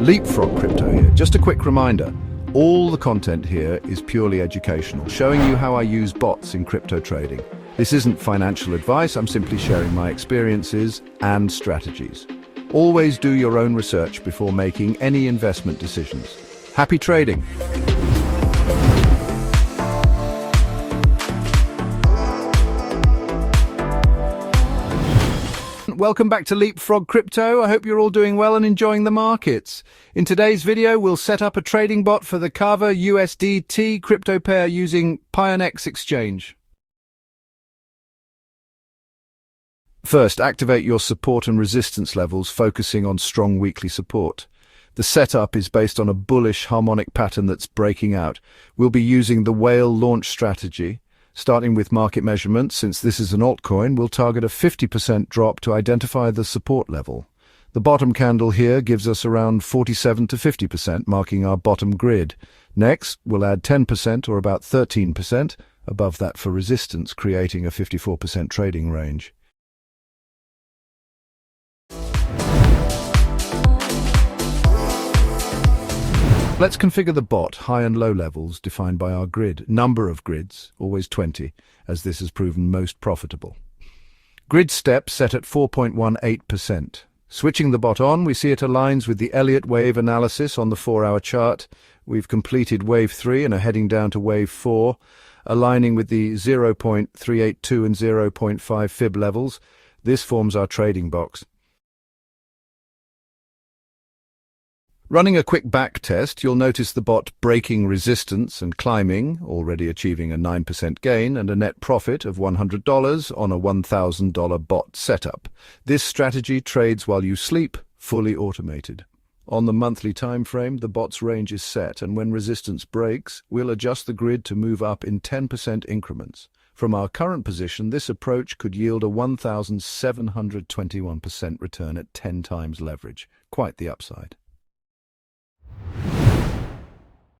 LeapFrog Crypto here. Just a quick reminder, all the content here is purely educational, showing you how I use bots in crypto trading. This isn't financial advice, I'm simply sharing my experiences and strategies. Always do your own research before making any investment decisions. Happy trading! Welcome back to LeapFrog Crypto. I hope you're all doing well and enjoying the markets. In today's video, we'll set up a trading bot for the Kava USDT crypto pair using Pionex exchange. First, activate your support and resistance levels, focusing on strong weekly support. The setup is based on a bullish harmonic pattern that's breaking out. We'll be using the whale launch strategy. Starting with market measurements, since this is an altcoin, we'll target a 50% drop to identify the support level. The bottom candle here gives us around 47 to 50%, marking our bottom grid. Next, we'll add 10% or about 13% above that for resistance, creating a 54% trading range. Let's configure the bot, high and low levels defined by our grid. Number of grids, always 20, as this has proven most profitable. Grid step set at 4.18%. Switching the bot on, we see it aligns with the Elliott wave analysis on the 4-hour chart. We've completed wave 3 and are heading down to wave 4, aligning with the 0.382 and 0.5 fib levels. This forms our trading box. Running a quick back test, you'll notice the bot breaking resistance and climbing, already achieving a 9% gain and a net profit of $100 on a $1,000 bot setup. This strategy trades while you sleep, fully automated. On the monthly time frame, the bot's range is set, and when resistance breaks, we'll adjust the grid to move up in 10% increments. From our current position, this approach could yield a 1,721% return at 10 times leverage. Quite the upside.